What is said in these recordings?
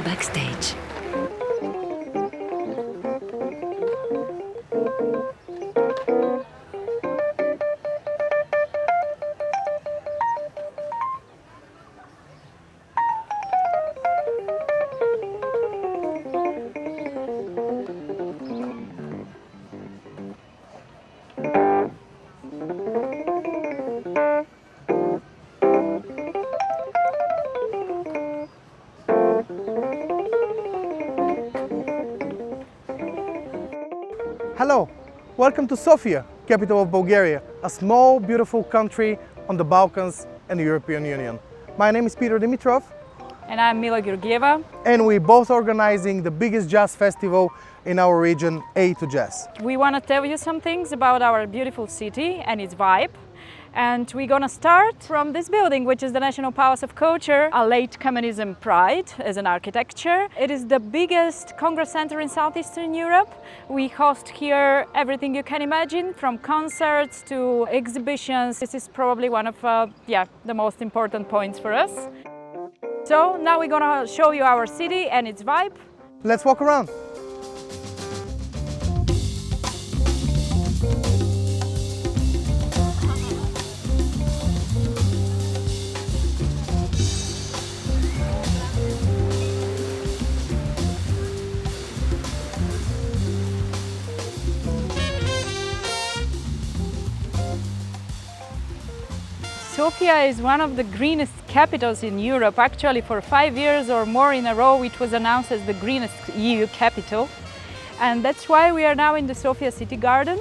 to Backstage. Hello, welcome to Sofia, capital of Bulgaria, a small, beautiful country on the Balkans and the European Union. My name is Peter Dimitrov. And I'm Mila Georgieva. And we're both organizing the biggest jazz festival in our region, A2 Jazz. We want to tell you some things about our beautiful city and its vibe. And we're going to start from this building, which is the National Palace of Culture, a late communism pride as an architecture. It is the biggest congress center in Southeastern Europe. We host here everything you can imagine, from concerts to exhibitions. This is probably one of the most important points for us. So now we're going to show you our city and its vibe. Let's walk around. Sofia is one of the greenest capitals in Europe. Actually, for 5 years or more in a row, it was announced as the greenest EU capital. And that's why we are now in the Sofia City Garden,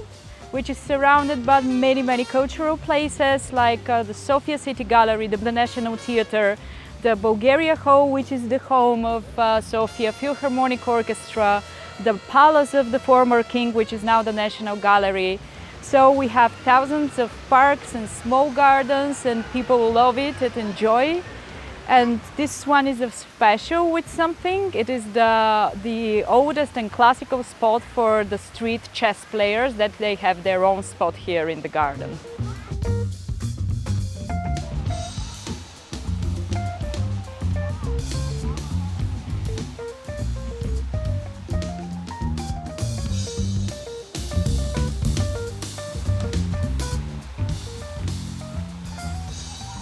which is surrounded by many cultural places like the Sofia City Gallery, the National Theatre, the Bulgaria Hall, which is the home of Sofia Philharmonic Orchestra, the Palace of the former king, which is now the National Gallery. So we have thousands of parks and small gardens, and people love it and enjoy. And this one is special with something. It is the oldest and classical spot for the street chess players, that they have their own spot here in the garden.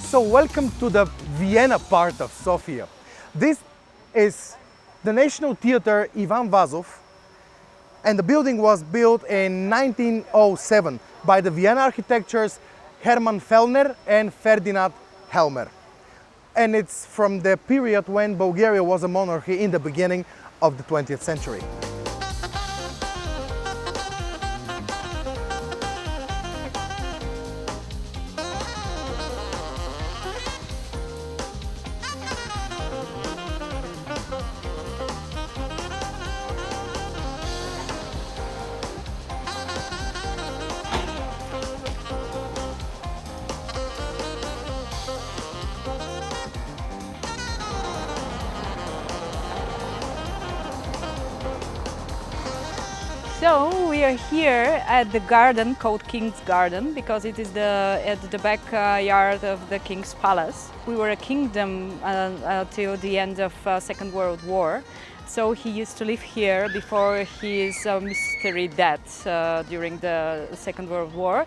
So welcome to the Vienna part of Sofia. This is the National Theatre Ivan Vazov, and the building was built in 1907 by the Vienna architects Hermann Fellner and Ferdinand Helmer. And it's from the period when Bulgaria was a monarchy in the beginning of the 20th century. So we are here at the garden called King's Garden, because it is at the backyard of the King's Palace. We were a kingdom till the end of Second World War. So he used to live here before his mystery death during the Second World War.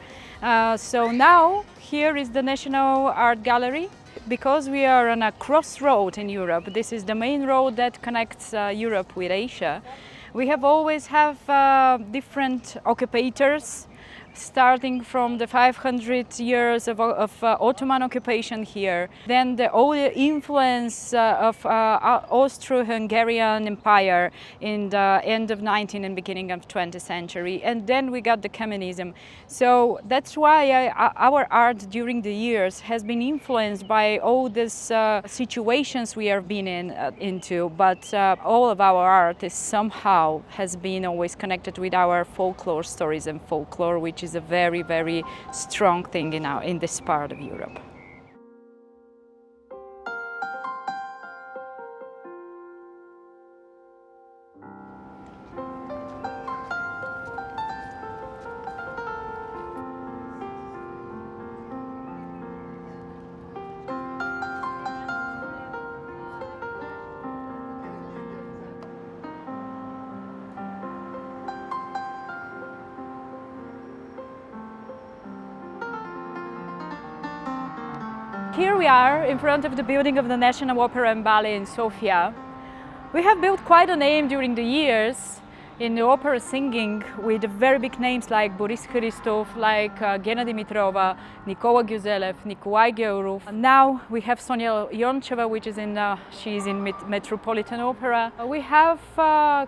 So now here is the National Art Gallery. Because we are on a crossroad in Europe, this is the main road that connects Europe with Asia. We have always different occupators, starting from the 500 years of Ottoman occupation here, then the old influence of Austro-Hungarian Empire in the end of 19th and beginning of 20th century, and then we got the communism. So that's why our art during the years has been influenced by all these situations we have been into, but all of our art is somehow has been always connected with our folklore stories and folklore, which is a very strong thing in this part of Europe. Here we are in front of the building of the National Opera and Ballet in Sofia. We have built quite a name during the years in the opera singing with very big names like Boris Christoph, like Gena Dimitrova, Nikola Gyuzelev, Nikolai Georov. Now we have Sonia Yoncheva, which is she's in Metropolitan Opera. We have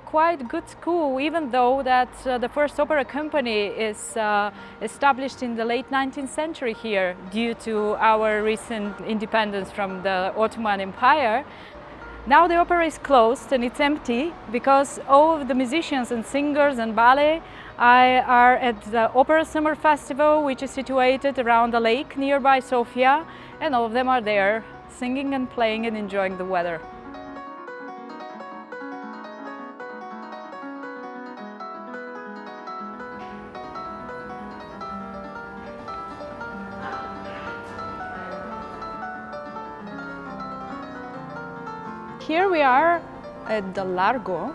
quite good school, even though that the first opera company is established in the late 19th century here due to our recent independence from the Ottoman Empire. Now the opera is closed and it's empty because all of the musicians and singers and ballet are at the Opera Summer Festival, which is situated around the lake nearby Sofia, and all of them are there singing and playing and enjoying the weather. Here we are at the Largo,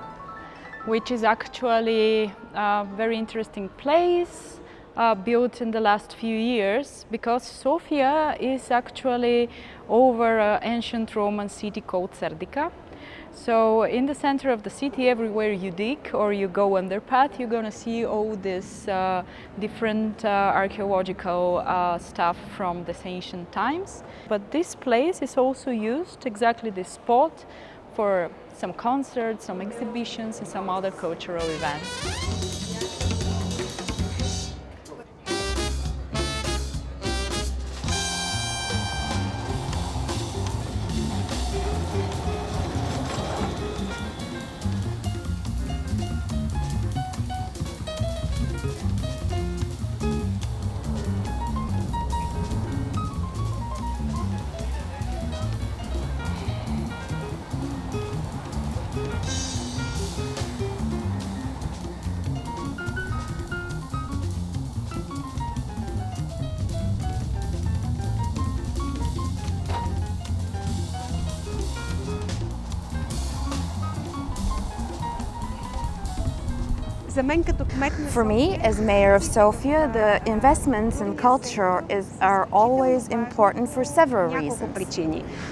which is actually a very interesting place built in the last few years, because Sofia is actually over an ancient Roman city called Serdica. So in the center of the city, everywhere you dig or you go underpath, you're gonna see all this different archaeological stuff from the ancient times. But this place is also used, exactly this spot, for some concerts, some exhibitions, and some other cultural events. For me, as mayor of Sofia, the investments in culture are always important for several reasons.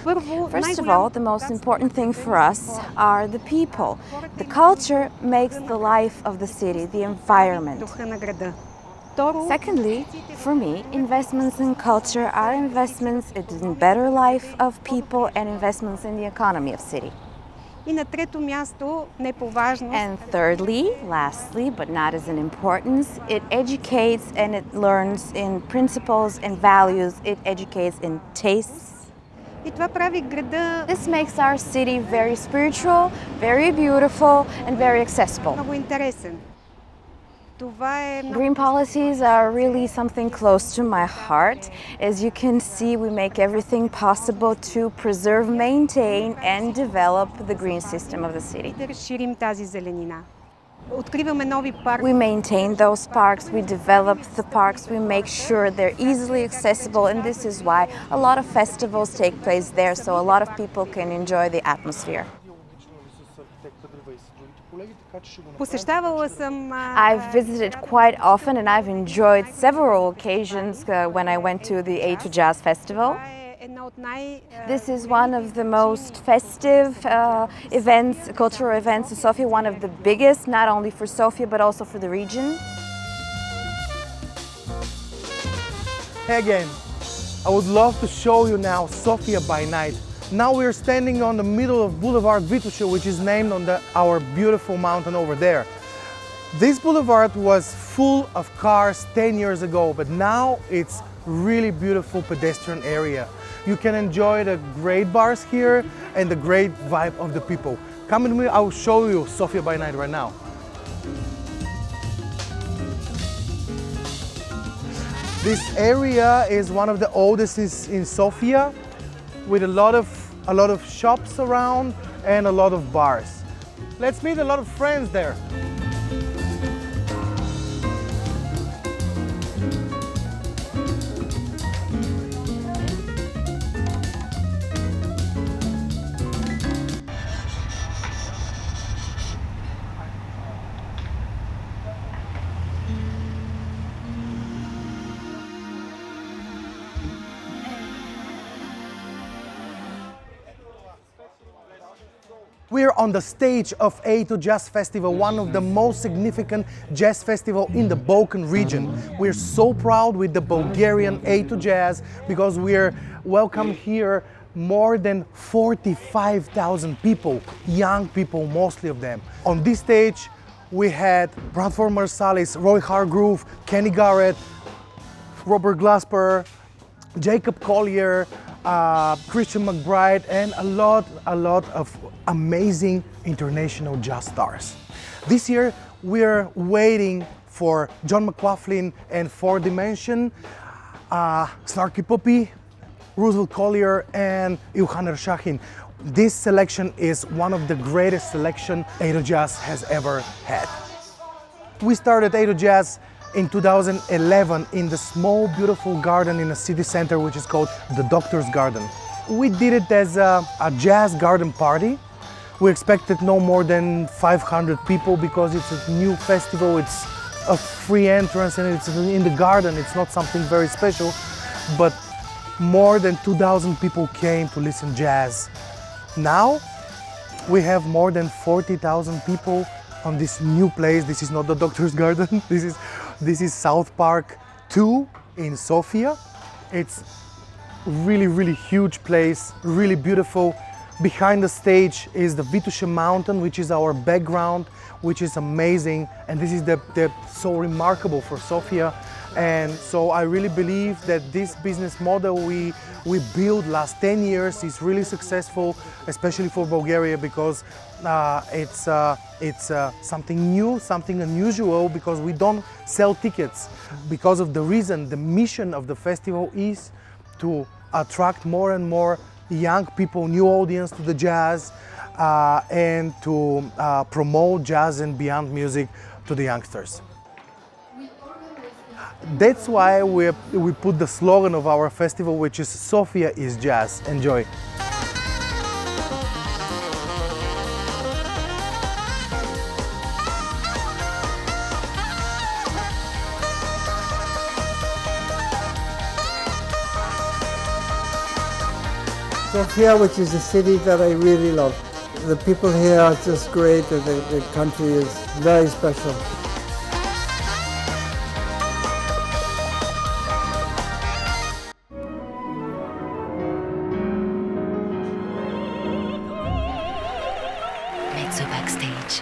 First of all, the most important thing for us are the people. The culture makes the life of the city, the environment. Secondly, for me, investments in culture are investments in better life of people and investments in the economy of city. And thirdly, lastly, but not as an importance, it educates and it learns in principles and values, it educates in tastes. This makes our city very spiritual, very beautiful, and very accessible. Green policies are really something close to my heart. As you can see, we make everything possible to preserve, maintain, and develop the green system of the city. We maintain those parks, we develop the parks, we make sure they're easily accessible, and this is why a lot of festivals take place there, so a lot of people can enjoy the atmosphere. I've visited quite often and I've enjoyed several occasions when I went to the A2 Jazz Festival. This is one of the most festive events, cultural events in Sofia, one of the biggest, not only for Sofia but also for the region. Hey again, I would love to show you now Sofia by night. Now we're standing on the middle of Boulevard Vituše, which is named on our beautiful mountain over there. This boulevard was full of cars 10 years ago, but now it's really beautiful pedestrian area. You can enjoy the great bars here and the great vibe of the people. Come with me, I will show you Sofia by night right now. This area is one of the oldest in Sofia, with a lot of shops around and a lot of bars. Let's meet a lot of friends there. We're on the stage of A2 Jazz Festival, one of the most significant jazz festival in the Balkan region. We're so proud with the Bulgarian A2 Jazz because we're welcome here more than 45,000 people, young people, mostly of them. On this stage, we had Bradford Marsalis, Roy Hargrove, Kenny Garrett, Robert Glasper, Jacob Collier, Christian McBride, and a lot of amazing international jazz stars. This year, we're waiting for John McLaughlin and Four Dimension, Snarky Puppy, Roosevelt Collier, and Ilhan Ershahin. This selection is one of the greatest selection A2 Jazz has ever had. We started A2 Jazz in 2011 in the small, beautiful garden in the city center, which is called the Doctor's Garden. We did it as a jazz garden party. We expected no more than 500 people because it's a new festival, it's a free entrance and it's in the garden, it's not something very special, but more than 2,000 people came to listen jazz. Now we have more than 40,000 people on this new place. This is not the Doctor's Garden, this is South Park 2 in Sofia. It's really huge place, really beautiful. Behind the stage is the Vituše mountain, which is our background, which is amazing, and this is so remarkable for Sofia. And so I really believe that this business model we built last 10 years is really successful, especially for Bulgaria, because it's something new, something unusual, because we don't sell tickets. Because of the reason, the mission of the festival is to attract more and more young people, new audience to the jazz, and to promote jazz and beyond music to the youngsters. That's why we put the slogan of our festival, which is Sofia is jazz. Enjoy. Sofia, which is a city that I really love. The people here are just great, and the country is very special. Mezzo Backstage.